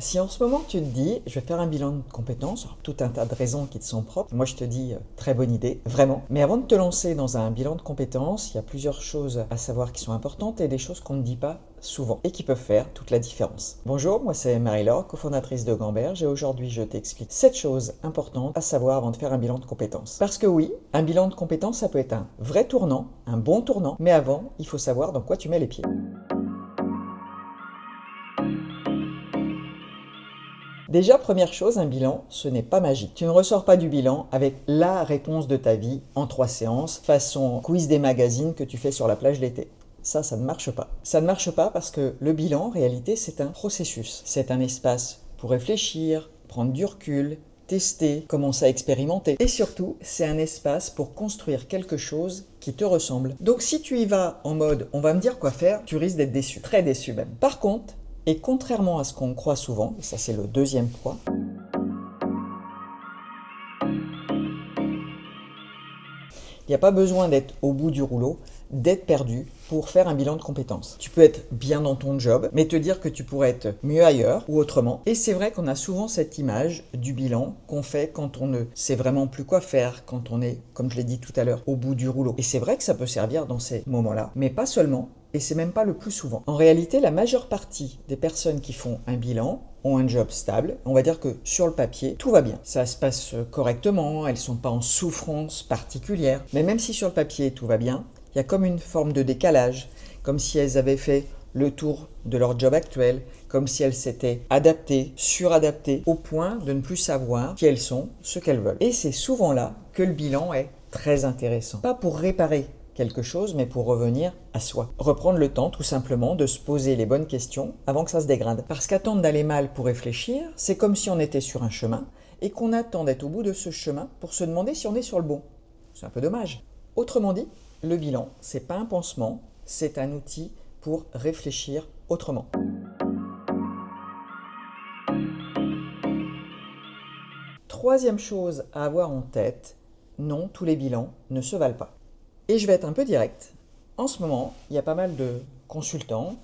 Si en ce moment tu te dis, je vais faire un bilan de compétences, alors, tout un tas de raisons qui te sont propres, moi je te dis, très bonne idée, vraiment. Mais avant de te lancer dans un bilan de compétences, il y a plusieurs choses à savoir qui sont importantes et des choses qu'on ne dit pas souvent et qui peuvent faire toute la différence. Bonjour, moi c'est Marie-Laure, cofondatrice de Gamberge, et aujourd'hui je t'explique 7 choses importantes à savoir avant de faire un bilan de compétences. Parce que oui, un bilan de compétences ça peut être un vrai tournant, un bon tournant, mais avant, il faut savoir dans quoi tu mets les pieds. Déjà, première chose, un bilan, ce n'est pas magique. Tu ne ressors pas du bilan avec la réponse de ta vie en 3 séances, façon quiz des magazines que tu fais sur la plage l'été. Ça ne marche pas. Ça ne marche pas parce que le bilan, en réalité, c'est un processus. C'est un espace pour réfléchir, prendre du recul, tester, commencer à expérimenter. Et surtout, c'est un espace pour construire quelque chose qui te ressemble. Donc si tu y vas en mode on va me dire quoi faire, tu risques d'être déçu, très déçu même. Par contre, et contrairement à ce qu'on croit souvent, et ça c'est le deuxième point, il n'y a pas besoin d'être au bout du rouleau, d'être perdu pour faire un bilan de compétences. Tu peux être bien dans ton job, mais te dire que tu pourrais être mieux ailleurs ou autrement. Et c'est vrai qu'on a souvent cette image du bilan qu'on fait quand on ne sait vraiment plus quoi faire, quand on est, comme je l'ai dit tout à l'heure, au bout du rouleau. Et c'est vrai que ça peut servir dans ces moments-là, mais pas seulement. Et c'est même pas le plus souvent. En réalité, la majeure partie des personnes qui font un bilan ont un job stable. On va dire que sur le papier, tout va bien. Ça se passe correctement, elles sont pas en souffrance particulière. Mais même si sur le papier tout va bien, il y a comme une forme de décalage, comme si elles avaient fait le tour de leur job actuel, comme si elles s'étaient adaptées, suradaptées, au point de ne plus savoir qui elles sont, ce qu'elles veulent. Et c'est souvent là que le bilan est très intéressant. Pas pour réparer quelque chose, mais pour revenir à soi. Reprendre le temps tout simplement de se poser les bonnes questions avant que ça se dégrade. Parce qu'attendre d'aller mal pour réfléchir, c'est comme si on était sur un chemin et qu'on attend d'être au bout de ce chemin pour se demander si on est sur le bon. C'est un peu dommage. Autrement dit, le bilan, c'est pas un pansement, c'est un outil pour réfléchir autrement. Troisième chose à avoir en tête, non, tous les bilans ne se valent pas. Et je vais être un peu direct. En ce moment, il y a pas mal de consultants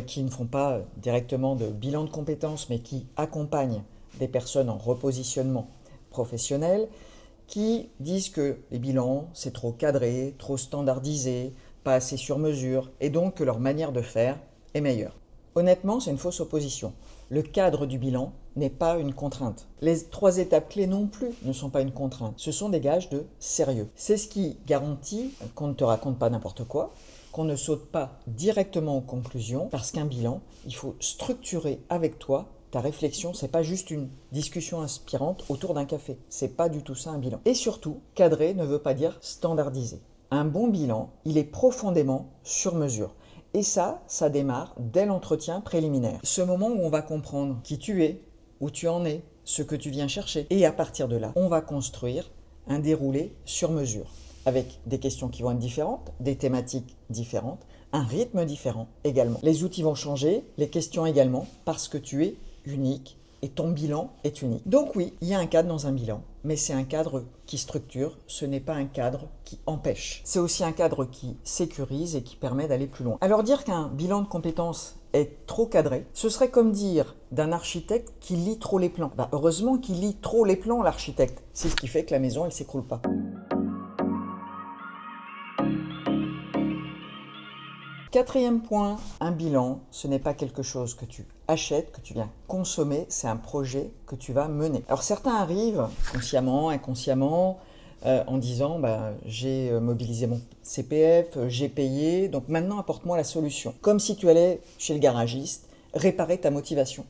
qui ne font pas directement de bilan de compétences, mais qui accompagnent des personnes en repositionnement professionnel, qui disent que les bilans, c'est trop cadré, trop standardisé, pas assez sur mesure, et donc que leur manière de faire est meilleure. Honnêtement, c'est une fausse opposition. Le cadre du bilan n'est pas une contrainte. Les 3 étapes clés non plus ne sont pas une contrainte. Ce sont des gages de sérieux. C'est ce qui garantit qu'on ne te raconte pas n'importe quoi, qu'on ne saute pas directement aux conclusions, parce qu'un bilan, il faut structurer avec toi ta réflexion. C'est pas juste une discussion inspirante autour d'un café. C'est pas du tout ça un bilan. Et surtout, cadré ne veut pas dire standardisé. Un bon bilan, il est profondément sur mesure. Et ça démarre dès l'entretien préliminaire. Ce moment où on va comprendre qui tu es, où tu en es, ce que tu viens chercher. Et à partir de là, on va construire un déroulé sur mesure, avec des questions qui vont être différentes, des thématiques différentes, un rythme différent également. Les outils vont changer, les questions également, parce que tu es unique et ton bilan est unique. Donc oui, il y a un cadre dans un bilan, mais c'est un cadre qui structure, ce n'est pas un cadre qui empêche. C'est aussi un cadre qui sécurise et qui permet d'aller plus loin. Alors dire qu'un bilan de compétences est trop cadré, ce serait comme dire d'un architecte qui lit trop les plans. Heureusement qu'il lit trop les plans, l'architecte. C'est ce qui fait que la maison, elle ne s'écroule pas. Quatrième point, un bilan, ce n'est pas quelque chose que tu achètes, que tu viens consommer, c'est un projet que tu vas mener. Alors certains arrivent, consciemment, inconsciemment, en disant j'ai mobilisé mon CPF, j'ai payé, donc maintenant apporte-moi la solution. Comme si tu allais chez le garagiste réparer ta motivation.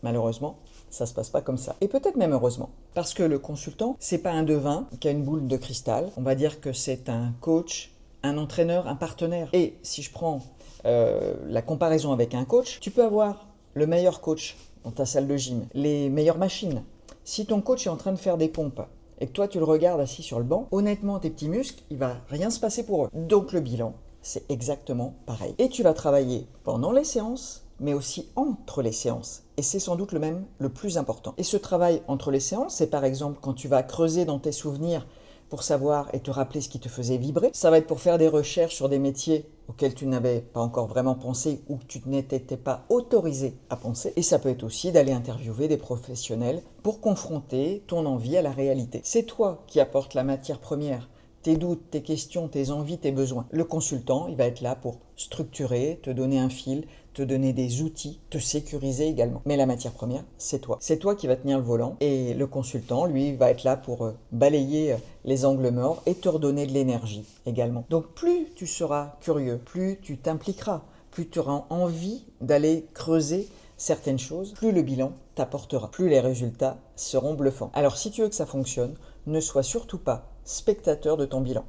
Malheureusement, ça se passe pas comme ça. Et peut-être même heureusement, parce que le consultant, c'est pas un devin qui a une boule de cristal. On va dire que c'est un coach, un entraîneur, un partenaire. Et si je prends la comparaison avec un coach, tu peux avoir le meilleur coach dans ta salle de gym, les meilleures machines. Si ton coach est en train de faire des pompes et que toi tu le regardes assis sur le banc, honnêtement tes petits muscles, il va rien se passer pour eux. Donc le bilan, c'est exactement pareil. Et tu vas travailler pendant les séances, mais aussi entre les séances. Et c'est sans doute le plus important. Et ce travail entre les séances, c'est par exemple quand tu vas creuser dans tes souvenirs pour savoir et te rappeler ce qui te faisait vibrer. Ça va être pour faire des recherches sur des métiers auxquels tu n'avais pas encore vraiment pensé ou que tu n'étais pas autorisé à penser. Et ça peut être aussi d'aller interviewer des professionnels pour confronter ton envie à la réalité. C'est toi qui apportes la matière première, tes doutes, tes questions, tes envies, tes besoins. Le consultant, il va être là pour structurer, te donner un fil, te donner des outils, te sécuriser également. Mais la matière première, c'est toi. C'est toi qui va tenir le volant et le consultant, lui, va être là pour balayer les angles morts et te redonner de l'énergie également. Donc plus tu seras curieux, plus tu t'impliqueras, plus tu auras envie d'aller creuser certaines choses, plus le bilan t'apportera, plus les résultats seront bluffants. Alors si tu veux que ça fonctionne, ne sois surtout pas spectateur de ton bilan.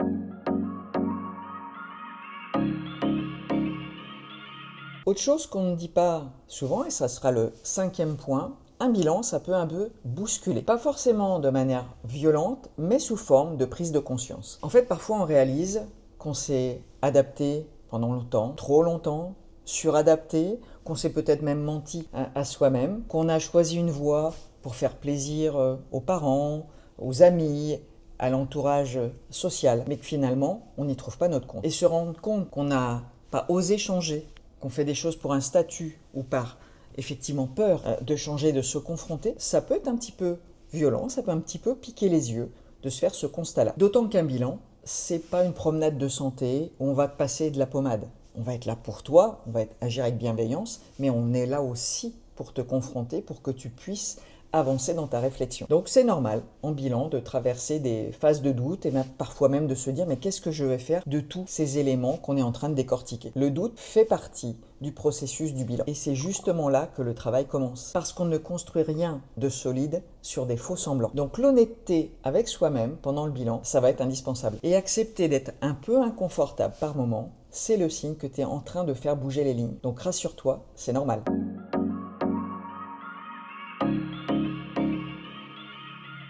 Autre chose qu'on ne dit pas souvent, et ça sera le 5e point, un bilan, ça peut un peu bousculer. Pas forcément de manière violente, mais sous forme de prise de conscience. En fait, parfois on réalise qu'on s'est adapté pendant longtemps, trop longtemps, suradapté, qu'on s'est peut-être même menti à soi-même, qu'on a choisi une voie pour faire plaisir aux parents, aux amis, à l'entourage social, mais que finalement, on n'y trouve pas notre compte. Et se rendre compte qu'on n'a pas osé changer, qu'on fait des choses pour un statut ou par effectivement peur de changer, de se confronter, ça peut être un petit peu violent, ça peut un petit peu piquer les yeux de se faire ce constat-là. D'autant qu'un bilan, c'est pas une promenade de santé où on va te passer de la pommade. On va être là pour toi, on va agir avec bienveillance, mais on est là aussi pour te confronter, pour que tu puisses avancer dans ta réflexion. Donc c'est normal en bilan de traverser des phases de doute et parfois même de se dire mais qu'est-ce que je vais faire de tous ces éléments qu'on est en train de décortiquer. Le doute fait partie du processus du bilan et c'est justement là que le travail commence parce qu'on ne construit rien de solide sur des faux semblants. Donc l'honnêteté avec soi-même pendant le bilan, ça va être indispensable. Et accepter d'être un peu inconfortable par moment, c'est le signe que tu es en train de faire bouger les lignes. Donc rassure-toi, c'est normal.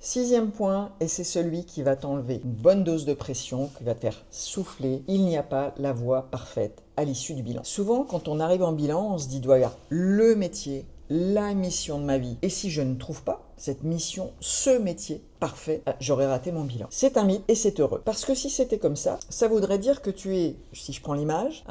6e point, et c'est celui qui va t'enlever une bonne dose de pression, qui va te faire souffler, il n'y a pas la voie parfaite à l'issue du bilan. Souvent, quand on arrive en bilan, on se dit, doit y avoir le métier, la mission de ma vie. Et si je ne trouve pas cette mission, ce métier parfait, j'aurais raté mon bilan. C'est un mythe et c'est heureux. Parce que si c'était comme ça, ça voudrait dire que tu es, si je prends l'image,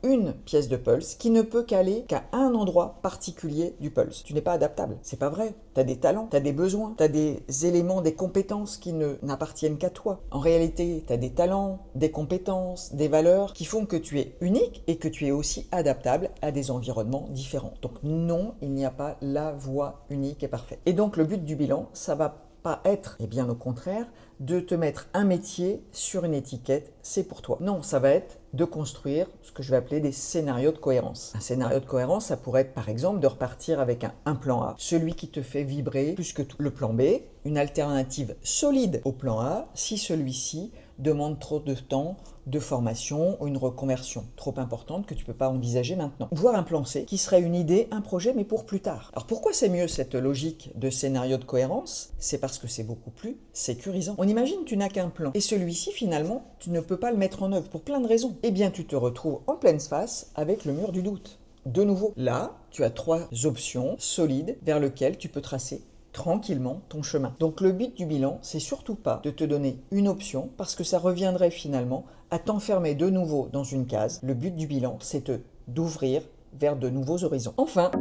une pièce de pulse qui ne peut qu'aller qu'à un endroit particulier du pulse. Tu n'es pas adaptable. C'est pas vrai. Tu as des talents, tu as des besoins, tu as des éléments, des compétences qui n'appartiennent qu'à toi. En réalité, tu as des talents, des compétences, des valeurs qui font que tu es unique et que tu es aussi adaptable à des environnements différents. Donc non, il n'y a pas la voie unique et parfaite. Et donc le but du bilan, ça va pas être, et bien au contraire, de te mettre un métier sur une étiquette, c'est pour toi. Non, ça va être de construire ce que je vais appeler des scénarios de cohérence. Un scénario de cohérence, ça pourrait être par exemple de repartir avec un plan A, celui qui te fait vibrer plus que tout. Le plan B, une alternative solide au plan A, si celui-ci demande trop de temps, de formation ou une reconversion trop importante que tu ne peux pas envisager maintenant. Voire un plan C qui serait une idée, un projet, mais pour plus tard. Alors pourquoi c'est mieux cette logique de scénario de cohérence? C'est parce que c'est beaucoup plus sécurisant. On imagine tu n'as qu'un plan et celui-ci finalement tu ne peux pas le mettre en œuvre pour plein de raisons. Eh bien tu te retrouves en pleine face avec le mur du doute. De nouveau, là tu as 3 options solides vers lesquelles tu peux tracer tranquillement ton chemin. Donc le but du bilan, c'est surtout pas de te donner une option parce que ça reviendrait finalement à t'enfermer de nouveau dans une case. Le but du bilan, c'est d'ouvrir vers de nouveaux horizons. Enfin,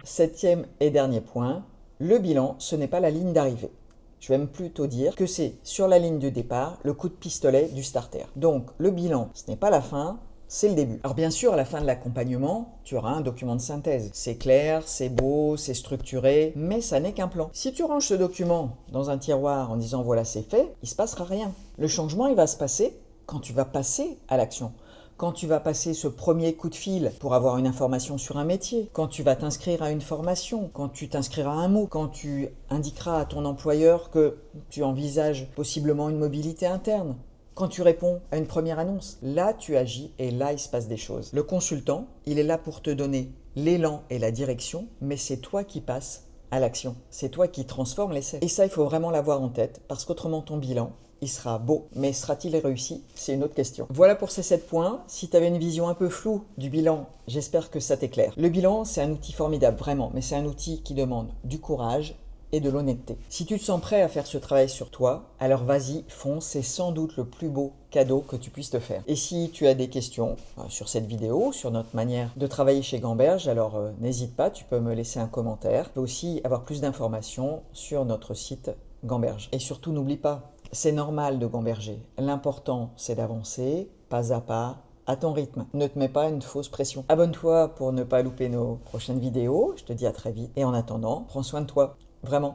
7e et dernier point, le bilan, ce n'est pas la ligne d'arrivée. Je vais même plutôt dire que c'est sur la ligne de départ, le coup de pistolet du starter. Donc le bilan, ce n'est pas la fin, c'est le début. Alors bien sûr, à la fin de l'accompagnement, tu auras un document de synthèse. C'est clair, c'est beau, c'est structuré, mais ça n'est qu'un plan. Si tu ranges ce document dans un tiroir en disant voilà c'est fait, il ne se passera rien. Le changement, il va se passer quand tu vas passer à l'action. Quand tu vas passer ce premier coup de fil pour avoir une information sur un métier, quand tu vas t'inscrire à une formation, quand tu t'inscriras à un MOOC, quand tu indiqueras à ton employeur que tu envisages possiblement une mobilité interne, quand tu réponds à une première annonce, là tu agis et là il se passe des choses. Le consultant, il est là pour te donner l'élan et la direction, mais c'est toi qui passes à l'action. C'est toi qui transformes l'essai. Et ça, il faut vraiment l'avoir en tête parce qu'autrement ton bilan, il sera beau, mais sera-t-il réussi? C'est une autre question. Voilà pour ces 7 points. Si tu avais une vision un peu floue du bilan, j'espère que ça t'éclaire. Le bilan, c'est un outil formidable, vraiment, mais c'est un outil qui demande du courage, et de l'honnêteté. Si tu te sens prêt à faire ce travail sur toi, alors vas-y, fonce, c'est sans doute le plus beau cadeau que tu puisses te faire. Et si tu as des questions sur cette vidéo, sur notre manière de travailler chez Gamberge, alors n'hésite pas, tu peux me laisser un commentaire. Tu peux aussi avoir plus d'informations sur notre site Gamberge. Et surtout, n'oublie pas, c'est normal de gamberger. L'important, c'est d'avancer, pas à ton rythme. Ne te mets pas une fausse pression. Abonne-toi pour ne pas louper nos prochaines vidéos. Je te dis à très vite. Et en attendant, prends soin de toi. Vraiment.